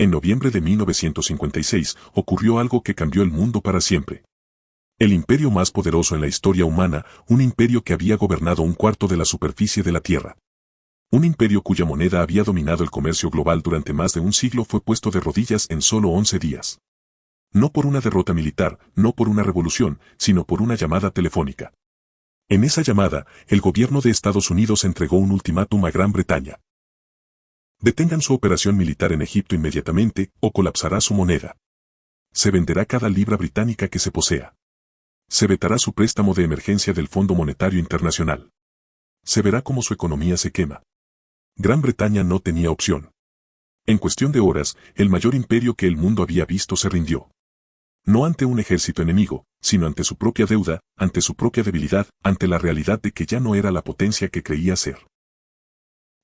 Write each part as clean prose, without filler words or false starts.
En noviembre de 1956 ocurrió algo que cambió el mundo para siempre. El imperio más poderoso en la historia humana, un imperio que había gobernado un cuarto de la superficie de la Tierra. Un imperio cuya moneda había dominado el comercio global durante más de un siglo fue puesto de rodillas en solo 11 días. No por una derrota militar, no por una revolución, sino por una llamada telefónica. En esa llamada, el gobierno de Estados Unidos entregó un ultimátum a Gran Bretaña. Detengan su operación militar en Egipto inmediatamente, o colapsará su moneda. Se venderá cada libra británica que se posea. Se vetará su préstamo de emergencia del Fondo Monetario Internacional. Se verá cómo su economía se quema. Gran Bretaña no tenía opción. En cuestión de horas, el mayor imperio que el mundo había visto se rindió. No ante un ejército enemigo, sino ante su propia deuda, ante su propia debilidad, ante la realidad de que ya no era la potencia que creía ser.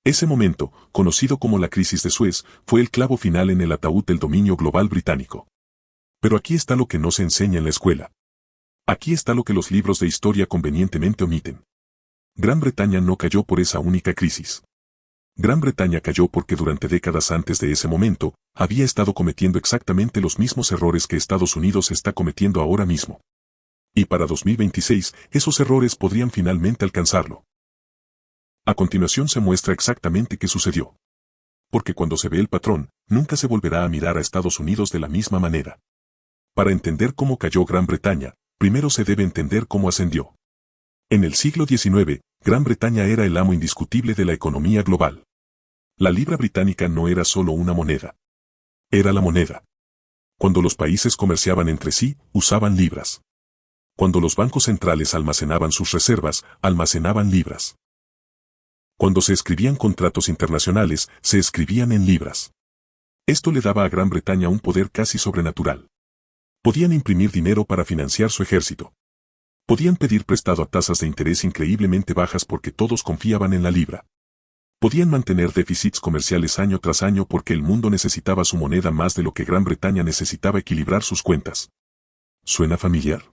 Ese momento, conocido como la crisis de Suez, fue el clavo final en el ataúd del dominio global británico. Pero aquí está lo que no se enseña en la escuela. Aquí está lo que los libros de historia convenientemente omiten. Gran Bretaña no cayó por esa única crisis. Gran Bretaña cayó porque durante décadas antes de ese momento, había estado cometiendo exactamente los mismos errores que Estados Unidos está cometiendo ahora mismo. Y para 2026, esos errores podrían finalmente alcanzarlo. A continuación se muestra exactamente qué sucedió. Porque cuando se ve el patrón, nunca se volverá a mirar a Estados Unidos de la misma manera. Para entender cómo cayó Gran Bretaña, primero se debe entender cómo ascendió. En el siglo XIX, Gran Bretaña era el amo indiscutible de la economía global. La libra británica no era solo una moneda. Era la moneda. Cuando los países comerciaban entre sí, usaban libras. Cuando los bancos centrales almacenaban sus reservas, almacenaban libras. Cuando se escribían contratos internacionales, se escribían en libras. Esto le daba a Gran Bretaña un poder casi sobrenatural. Podían imprimir dinero para financiar su ejército. Podían pedir prestado a tasas de interés increíblemente bajas porque todos confiaban en la libra. Podían mantener déficits comerciales año tras año porque el mundo necesitaba su moneda más de lo que Gran Bretaña necesitaba equilibrar sus cuentas. ¿Suena familiar?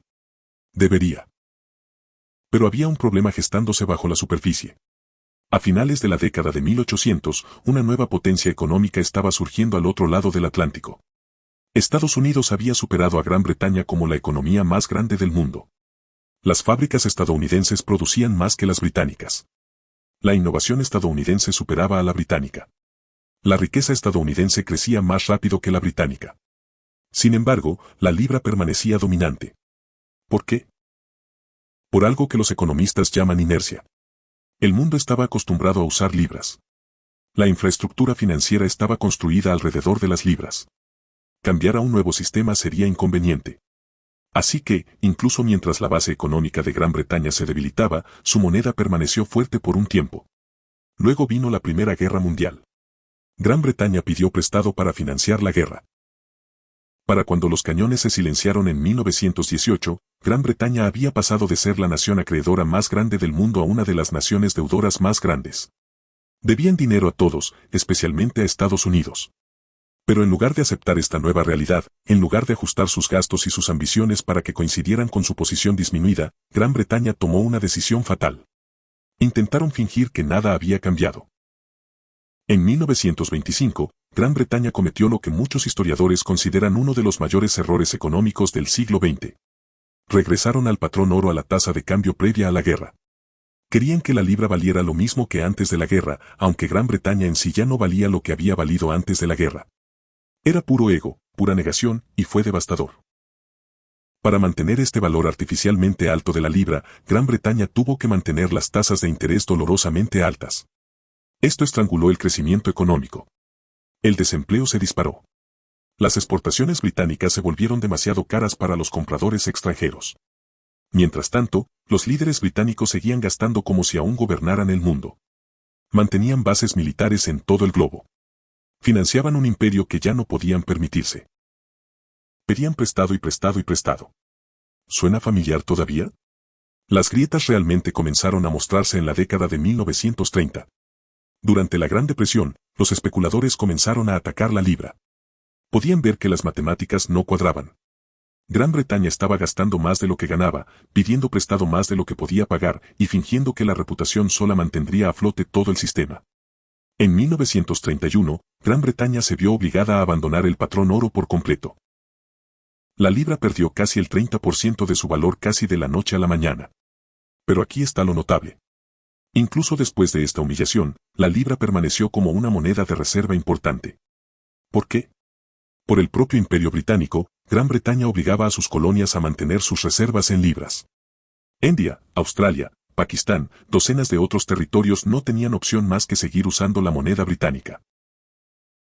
Debería. Pero había un problema gestándose bajo la superficie. A finales de la década de 1800, una nueva potencia económica estaba surgiendo al otro lado del Atlántico. Estados Unidos había superado a Gran Bretaña como la economía más grande del mundo. Las fábricas estadounidenses producían más que las británicas. La innovación estadounidense superaba a la británica. La riqueza estadounidense crecía más rápido que la británica. Sin embargo, la libra permanecía dominante. ¿Por qué? Por algo que los economistas llaman inercia. El mundo estaba acostumbrado a usar libras. La infraestructura financiera estaba construida alrededor de las libras. Cambiar a un nuevo sistema sería inconveniente. Así que, incluso mientras la base económica de Gran Bretaña se debilitaba, su moneda permaneció fuerte por un tiempo. Luego vino la Primera Guerra Mundial. Gran Bretaña pidió prestado para financiar la guerra. Para cuando los cañones se silenciaron en 1918, Gran Bretaña había pasado de ser la nación acreedora más grande del mundo a una de las naciones deudoras más grandes. Debían dinero a todos, especialmente a Estados Unidos. Pero en lugar de aceptar esta nueva realidad, en lugar de ajustar sus gastos y sus ambiciones para que coincidieran con su posición disminuida, Gran Bretaña tomó una decisión fatal. Intentaron fingir que nada había cambiado. En 1925, Gran Bretaña cometió lo que muchos historiadores consideran uno de los mayores errores económicos del siglo XX. Regresaron al patrón oro a la tasa de cambio previa a la guerra. Querían que la libra valiera lo mismo que antes de la guerra, aunque Gran Bretaña en sí ya no valía lo que había valido antes de la guerra. Era puro ego, pura negación, y fue devastador. Para mantener este valor artificialmente alto de la libra, Gran Bretaña tuvo que mantener las tasas de interés dolorosamente altas. Esto estranguló el crecimiento económico. El desempleo se disparó. Las exportaciones británicas se volvieron demasiado caras para los compradores extranjeros. Mientras tanto, los líderes británicos seguían gastando como si aún gobernaran el mundo. Mantenían bases militares en todo el globo. Financiaban un imperio que ya no podían permitirse. Pedían prestado y prestado y prestado. ¿Suena familiar todavía? Las grietas realmente comenzaron a mostrarse en la década de 1930. Durante la Gran Depresión, los especuladores comenzaron a atacar la libra. Podían ver que las matemáticas no cuadraban. Gran Bretaña estaba gastando más de lo que ganaba, pidiendo prestado más de lo que podía pagar y fingiendo que la reputación sola mantendría a flote todo el sistema. En 1931, Gran Bretaña se vio obligada a abandonar el patrón oro por completo. La libra perdió casi el 30% de su valor casi de la noche a la mañana. Pero aquí está lo notable. Incluso después de esta humillación, la libra permaneció como una moneda de reserva importante. ¿Por qué? Por el propio Imperio Británico, Gran Bretaña obligaba a sus colonias a mantener sus reservas en libras. India, Australia, Pakistán, docenas de otros territorios no tenían opción más que seguir usando la moneda británica.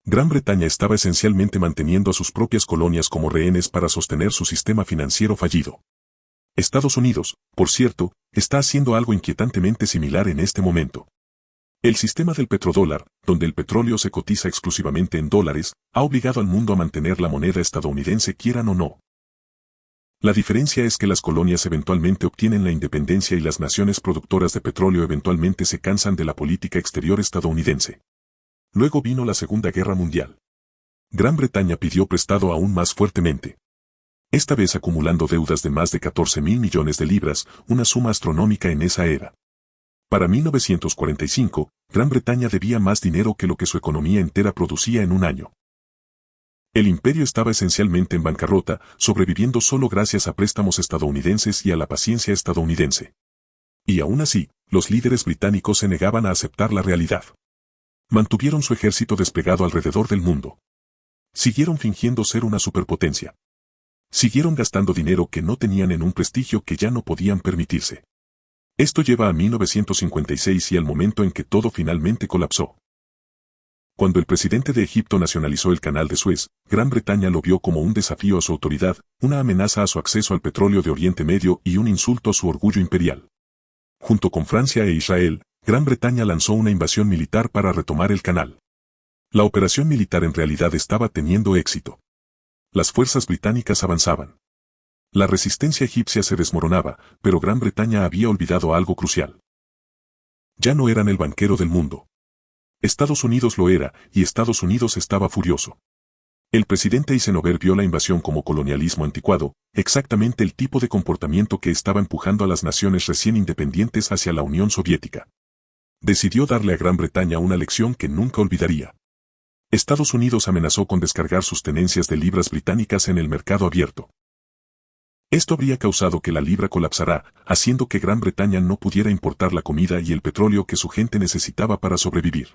Gran Bretaña estaba esencialmente manteniendo a sus propias colonias como rehenes para sostener su sistema financiero fallido. Estados Unidos, por cierto, está haciendo algo inquietantemente similar en este momento. El sistema del petrodólar, donde el petróleo se cotiza exclusivamente en dólares, ha obligado al mundo a mantener la moneda estadounidense quieran o no. La diferencia es que las colonias eventualmente obtienen la independencia y las naciones productoras de petróleo eventualmente se cansan de la política exterior estadounidense. Luego vino la Segunda Guerra Mundial. Gran Bretaña pidió prestado aún más fuertemente. Esta vez acumulando deudas de más de 14.000 millones de libras, una suma astronómica en esa era. Para 1945, Gran Bretaña debía más dinero que lo que su economía entera producía en un año. El imperio estaba esencialmente en bancarrota, sobreviviendo solo gracias a préstamos estadounidenses y a la paciencia estadounidense. Y aún así, los líderes británicos se negaban a aceptar la realidad. Mantuvieron su ejército desplegado alrededor del mundo. Siguieron fingiendo ser una superpotencia. Siguieron gastando dinero que no tenían en un prestigio que ya no podían permitirse. Esto lleva a 1956 y al momento en que todo finalmente colapsó. Cuando el presidente de Egipto nacionalizó el Canal de Suez, Gran Bretaña lo vio como un desafío a su autoridad, una amenaza a su acceso al petróleo de Oriente Medio y un insulto a su orgullo imperial. Junto con Francia e Israel, Gran Bretaña lanzó una invasión militar para retomar el canal. La operación militar en realidad estaba teniendo éxito. Las fuerzas británicas avanzaban. La resistencia egipcia se desmoronaba, pero Gran Bretaña había olvidado algo crucial. Ya no eran el banquero del mundo. Estados Unidos lo era, y Estados Unidos estaba furioso. El presidente Eisenhower vio la invasión como colonialismo anticuado, exactamente el tipo de comportamiento que estaba empujando a las naciones recién independientes hacia la Unión Soviética. Decidió darle a Gran Bretaña una lección que nunca olvidaría. Estados Unidos amenazó con descargar sus tenencias de libras británicas en el mercado abierto. Esto habría causado que la libra colapsara, haciendo que Gran Bretaña no pudiera importar la comida y el petróleo que su gente necesitaba para sobrevivir.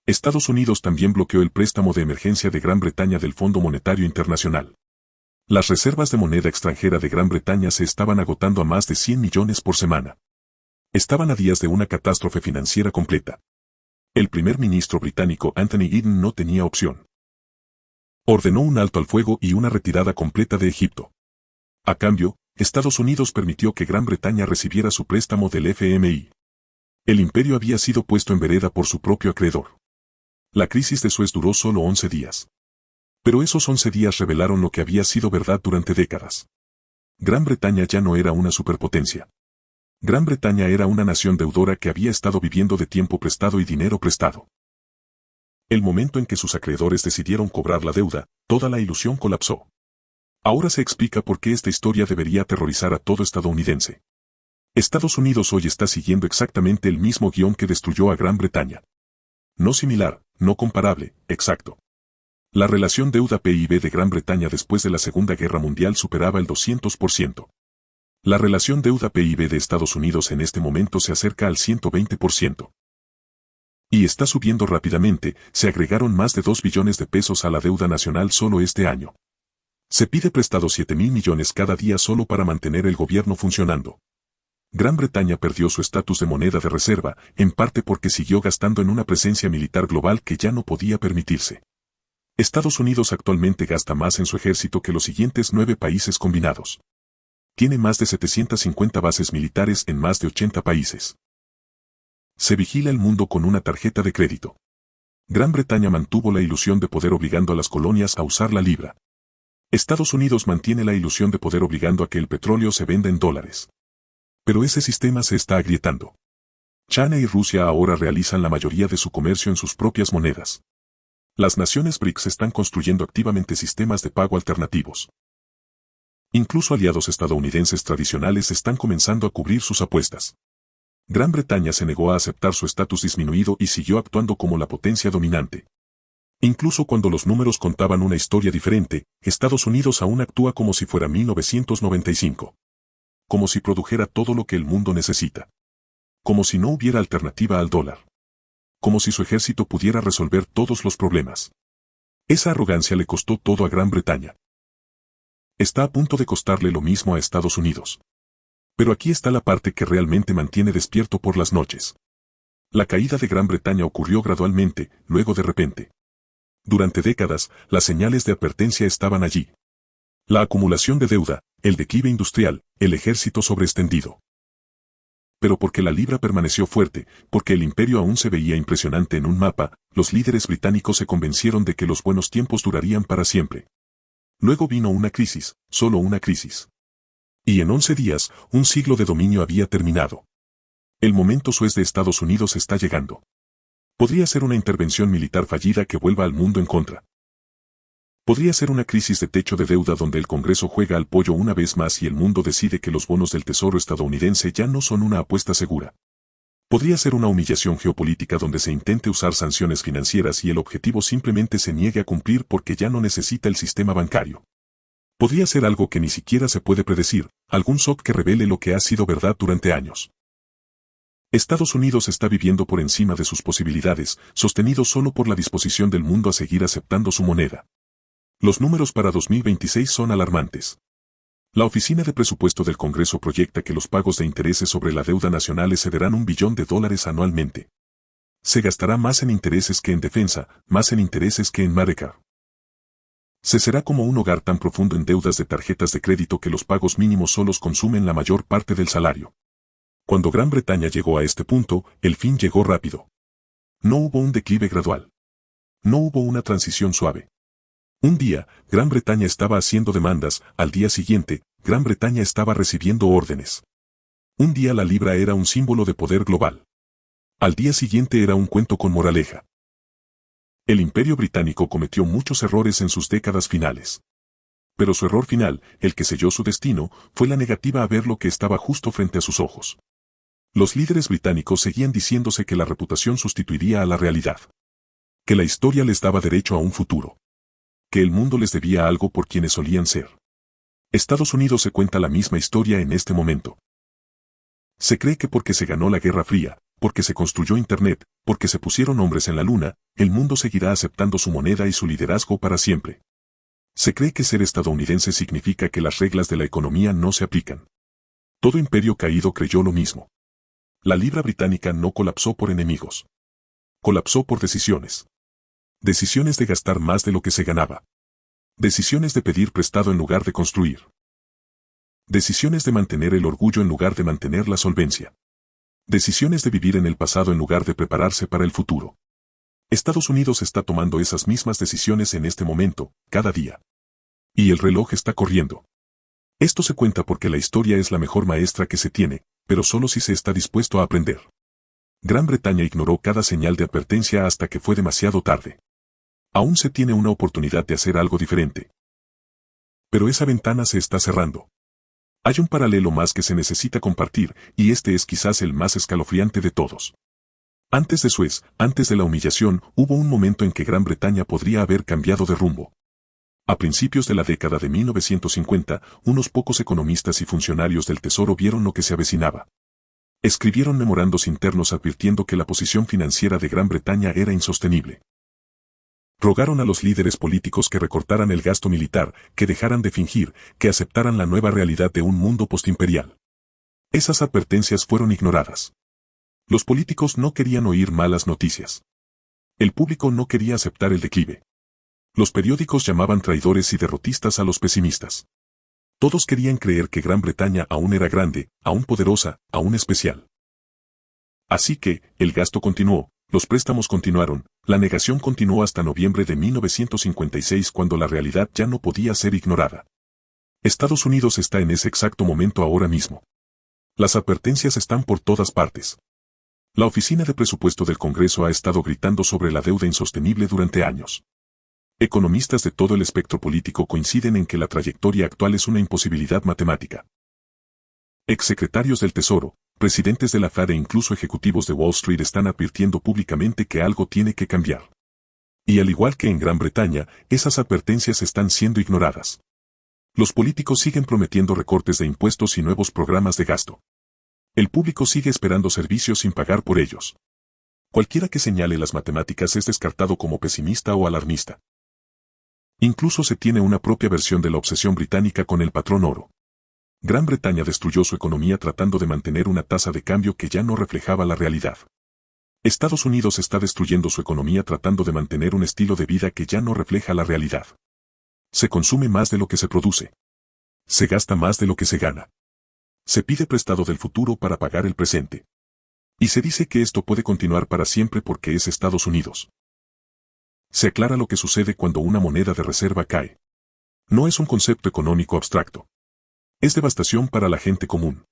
Estados Unidos también bloqueó el préstamo de emergencia de Gran Bretaña del Fondo Monetario Internacional. Las reservas de moneda extranjera de Gran Bretaña se estaban agotando a más de 100 millones por semana. Estaban a días de una catástrofe financiera completa. El primer ministro británico Anthony Eden no tenía opción. Ordenó un alto al fuego y una retirada completa de Egipto. A cambio, Estados Unidos permitió que Gran Bretaña recibiera su préstamo del FMI. El imperio había sido puesto en vereda por su propio acreedor. La crisis de Suez duró solo 11 días. Pero esos 11 días revelaron lo que había sido verdad durante décadas. Gran Bretaña ya no era una superpotencia. Gran Bretaña era una nación deudora que había estado viviendo de tiempo prestado y dinero prestado. El momento en que sus acreedores decidieron cobrar la deuda, toda la ilusión colapsó. Ahora se explica por qué esta historia debería aterrorizar a todo estadounidense. Estados Unidos hoy está siguiendo exactamente el mismo guión que destruyó a Gran Bretaña. No similar, no comparable, exacto. La relación deuda-PIB de Gran Bretaña después de la Segunda Guerra Mundial superaba el 200%. La relación deuda-PIB de Estados Unidos en este momento se acerca al 120%. Y está subiendo rápidamente, se agregaron más de 2 billones de pesos a la deuda nacional solo este año. Se pide prestado 7.000 millones cada día solo para mantener el gobierno funcionando. Gran Bretaña perdió su estatus de moneda de reserva, en parte porque siguió gastando en una presencia militar global que ya no podía permitirse. Estados Unidos actualmente gasta más en su ejército que los siguientes 9 países combinados. Tiene más de 750 bases militares en más de 80 países. Se vigila el mundo con una tarjeta de crédito. Gran Bretaña mantuvo la ilusión de poder obligando a las colonias a usar la libra. Estados Unidos mantiene la ilusión de poder obligando a que el petróleo se venda en dólares. Pero ese sistema se está agrietando. China y Rusia ahora realizan la mayoría de su comercio en sus propias monedas. Las naciones BRICS están construyendo activamente sistemas de pago alternativos. Incluso aliados estadounidenses tradicionales están comenzando a cubrir sus apuestas. Gran Bretaña se negó a aceptar su estatus disminuido y siguió actuando como la potencia dominante. Incluso cuando los números contaban una historia diferente, Estados Unidos aún actúa como si fuera 1995. Como si produjera todo lo que el mundo necesita. Como si no hubiera alternativa al dólar. Como si su ejército pudiera resolver todos los problemas. Esa arrogancia le costó todo a Gran Bretaña. Está a punto de costarle lo mismo a Estados Unidos. Pero aquí está la parte que realmente mantiene despierto por las noches. La caída de Gran Bretaña ocurrió gradualmente, luego de repente. Durante décadas, las señales de advertencia estaban allí. La acumulación de deuda, el declive industrial, el ejército sobreextendido. Pero porque la libra permaneció fuerte, porque el imperio aún se veía impresionante en un mapa, los líderes británicos se convencieron de que los buenos tiempos durarían para siempre. Luego vino una crisis, solo una crisis. Y en 11 días, un siglo de dominio había terminado. El momento Suez de Estados Unidos está llegando. Podría ser una intervención militar fallida que vuelva al mundo en contra. Podría ser una crisis de techo de deuda donde el Congreso juega al pollo una vez más y el mundo decide que los bonos del Tesoro estadounidense ya no son una apuesta segura. Podría ser una humillación geopolítica donde se intente usar sanciones financieras y el objetivo simplemente se niegue a cumplir porque ya no necesita el sistema bancario. Podría ser algo que ni siquiera se puede predecir, algún shock que revele lo que ha sido verdad durante años. Estados Unidos está viviendo por encima de sus posibilidades, sostenido solo por la disposición del mundo a seguir aceptando su moneda. Los números para 2026 son alarmantes. La Oficina de Presupuesto del Congreso proyecta que los pagos de intereses sobre la deuda nacional excederán $1 billón anualmente. Se gastará más en intereses que en defensa, más en intereses que en Medicare. Se será como un hogar tan profundo en deudas de tarjetas de crédito que los pagos mínimos solos consumen la mayor parte del salario. Cuando Gran Bretaña llegó a este punto, el fin llegó rápido. No hubo un declive gradual. No hubo una transición suave. Un día, Gran Bretaña estaba haciendo demandas, al día siguiente, Gran Bretaña estaba recibiendo órdenes. Un día la libra era un símbolo de poder global. Al día siguiente era un cuento con moraleja. El Imperio Británico cometió muchos errores en sus décadas finales. Pero su error final, el que selló su destino, fue la negativa a ver lo que estaba justo frente a sus ojos. Los líderes británicos seguían diciéndose que la reputación sustituiría a la realidad. Que la historia les daba derecho a un futuro. Que el mundo les debía algo por quienes solían ser. Estados Unidos se cuenta la misma historia en este momento. Se cree que porque se ganó la Guerra Fría, porque se construyó Internet, porque se pusieron hombres en la Luna, el mundo seguirá aceptando su moneda y su liderazgo para siempre. Se cree que ser estadounidense significa que las reglas de la economía no se aplican. Todo imperio caído creyó lo mismo. La libra británica no colapsó por enemigos. Colapsó por decisiones. Decisiones de gastar más de lo que se ganaba. Decisiones de pedir prestado en lugar de construir. Decisiones de mantener el orgullo en lugar de mantener la solvencia. Decisiones de vivir en el pasado en lugar de prepararse para el futuro. Estados Unidos está tomando esas mismas decisiones en este momento, cada día. Y el reloj está corriendo. Esto se cuenta porque la historia es la mejor maestra que se tiene, pero solo si se está dispuesto a aprender. Gran Bretaña ignoró cada señal de advertencia hasta que fue demasiado tarde. Aún se tiene una oportunidad de hacer algo diferente. Pero esa ventana se está cerrando. Hay un paralelo más que se necesita compartir, y este es quizás el más escalofriante de todos. Antes de Suez, antes de la humillación, hubo un momento en que Gran Bretaña podría haber cambiado de rumbo. A principios de la década de 1950, unos pocos economistas y funcionarios del Tesoro vieron lo que se avecinaba. Escribieron memorandos internos advirtiendo que la posición financiera de Gran Bretaña era insostenible. Rogaron a los líderes políticos que recortaran el gasto militar, que dejaran de fingir, que aceptaran la nueva realidad de un mundo postimperial. Esas advertencias fueron ignoradas. Los políticos no querían oír malas noticias. El público no quería aceptar el declive. Los periódicos llamaban traidores y derrotistas a los pesimistas. Todos querían creer que Gran Bretaña aún era grande, aún poderosa, aún especial. Así que, el gasto continuó, los préstamos continuaron, la negación continuó hasta noviembre de 1956 cuando la realidad ya no podía ser ignorada. Estados Unidos está en ese exacto momento ahora mismo. Las advertencias están por todas partes. La Oficina de Presupuesto del Congreso ha estado gritando sobre la deuda insostenible durante años. Economistas de todo el espectro político coinciden en que la trayectoria actual es una imposibilidad matemática. Exsecretarios del Tesoro, Presidentes de la Fed e incluso ejecutivos de Wall Street están advirtiendo públicamente que algo tiene que cambiar. Y al igual que en Gran Bretaña, esas advertencias están siendo ignoradas. Los políticos siguen prometiendo recortes de impuestos y nuevos programas de gasto. El público sigue esperando servicios sin pagar por ellos. Cualquiera que señale las matemáticas es descartado como pesimista o alarmista. Incluso se tiene una propia versión de la obsesión británica con el patrón oro. Gran Bretaña destruyó su economía tratando de mantener una tasa de cambio que ya no reflejaba la realidad. Estados Unidos está destruyendo su economía tratando de mantener un estilo de vida que ya no refleja la realidad. Se consume más de lo que se produce. Se gasta más de lo que se gana. Se pide prestado del futuro para pagar el presente. Y se dice que esto puede continuar para siempre porque es Estados Unidos. Se aclara lo que sucede cuando una moneda de reserva cae. No es un concepto económico abstracto. Es devastación para la gente común.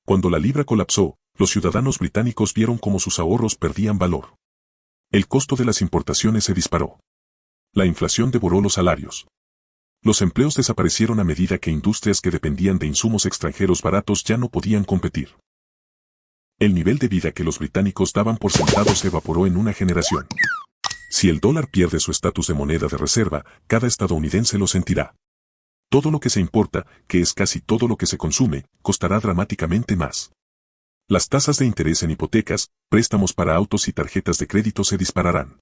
Cuando la libra colapsó, los ciudadanos británicos vieron cómo sus ahorros perdían valor. El costo de las importaciones se disparó. La inflación devoró los salarios. Los empleos desaparecieron a medida que industrias que dependían de insumos extranjeros baratos ya no podían competir. El nivel de vida que los británicos daban por sentado se evaporó en una generación. Si el dólar pierde su estatus de moneda de reserva, cada estadounidense lo sentirá. Todo lo que se importa, que es casi todo lo que se consume, costará dramáticamente más. Las tasas de interés en hipotecas, préstamos para autos y tarjetas de crédito se dispararán.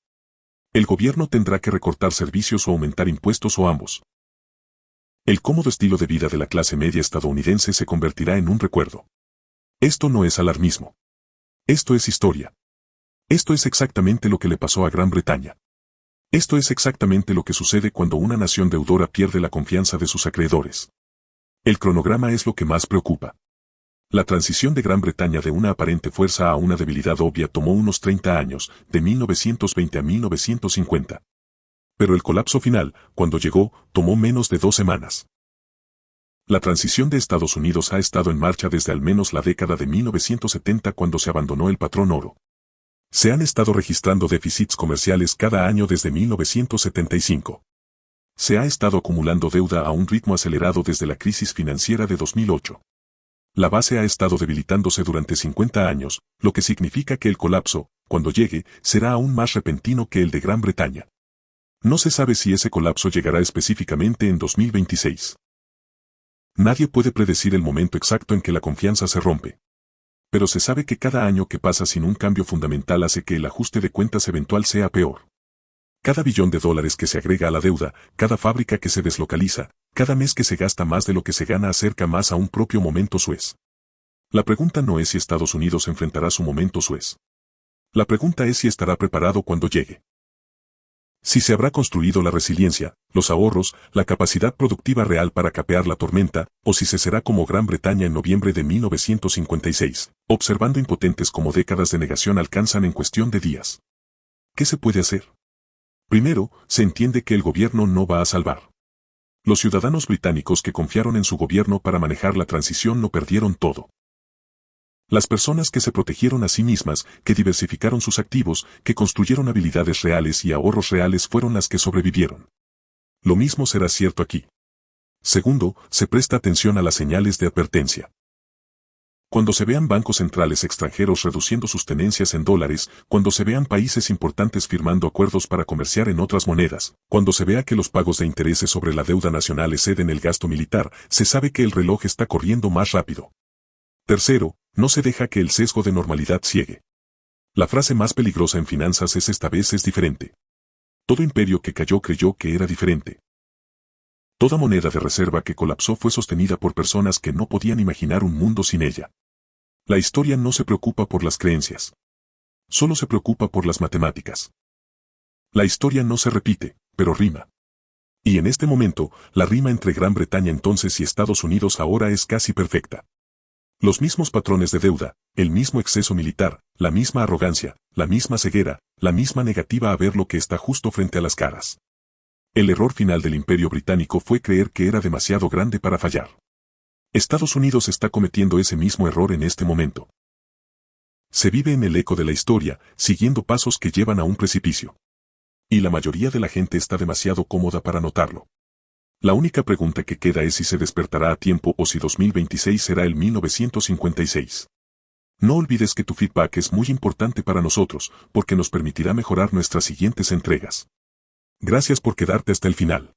El gobierno tendrá que recortar servicios o aumentar impuestos o ambos. El cómodo estilo de vida de la clase media estadounidense se convertirá en un recuerdo. Esto no es alarmismo. Esto es historia. Esto es exactamente lo que le pasó a Gran Bretaña. Esto es exactamente lo que sucede cuando una nación deudora pierde la confianza de sus acreedores. El cronograma es lo que más preocupa. La transición de Gran Bretaña de una aparente fuerza a una debilidad obvia tomó unos 30 años, de 1920 a 1950. Pero el colapso final, cuando llegó, tomó menos de 2 semanas. La transición de Estados Unidos ha estado en marcha desde al menos la década de 1970 cuando se abandonó el patrón oro. Se han estado registrando déficits comerciales cada año desde 1975. Se ha estado acumulando deuda a un ritmo acelerado desde la crisis financiera de 2008. La base ha estado debilitándose durante 50 años, lo que significa que el colapso, cuando llegue, será aún más repentino que el de Gran Bretaña. No se sabe si ese colapso llegará específicamente en 2026. Nadie puede predecir el momento exacto en que la confianza se rompe. Pero se sabe que cada año que pasa sin un cambio fundamental hace que el ajuste de cuentas eventual sea peor. Cada billón de dólares que se agrega a la deuda, cada fábrica que se deslocaliza, cada mes que se gasta más de lo que se gana acerca más a un propio momento Suez. La pregunta no es si Estados Unidos enfrentará su momento Suez. La pregunta es si estará preparado cuando llegue. Si se habrá construido la resiliencia, los ahorros, la capacidad productiva real para capear la tormenta, o si se será como Gran Bretaña en noviembre de 1956, observando impotentes como décadas de negación alcanzan en cuestión de días. ¿Qué se puede hacer? Primero, se entiende que el gobierno no va a salvar. Los ciudadanos británicos que confiaron en su gobierno para manejar la transición lo perdieron todo. Las personas que se protegieron a sí mismas, que diversificaron sus activos, que construyeron habilidades reales y ahorros reales fueron las que sobrevivieron. Lo mismo será cierto aquí. Segundo, se presta atención a las señales de advertencia. Cuando se vean bancos centrales extranjeros reduciendo sus tenencias en dólares, cuando se vean países importantes firmando acuerdos para comerciar en otras monedas, cuando se vea que los pagos de intereses sobre la deuda nacional exceden el gasto militar, se sabe que el reloj está corriendo más rápido. Tercero, no se deja que el sesgo de normalidad ciegue. La frase más peligrosa en finanzas es esta vez es diferente. Todo imperio que cayó creyó que era diferente. Toda moneda de reserva que colapsó fue sostenida por personas que no podían imaginar un mundo sin ella. La historia no se preocupa por las creencias. Solo se preocupa por las matemáticas. La historia no se repite, pero rima. Y en este momento, la rima entre Gran Bretaña entonces y Estados Unidos ahora es casi perfecta. Los mismos patrones de deuda, el mismo exceso militar, la misma arrogancia, la misma ceguera, la misma negativa a ver lo que está justo frente a las caras. El error final del Imperio Británico fue creer que era demasiado grande para fallar. Estados Unidos está cometiendo ese mismo error en este momento. Se vive en el eco de la historia, siguiendo pasos que llevan a un precipicio. Y la mayoría de la gente está demasiado cómoda para notarlo. La única pregunta que queda es si se despertará a tiempo o si 2026 será el 1956. No olvides que tu feedback es muy importante para nosotros, porque nos permitirá mejorar nuestras siguientes entregas. Gracias por quedarte hasta el final.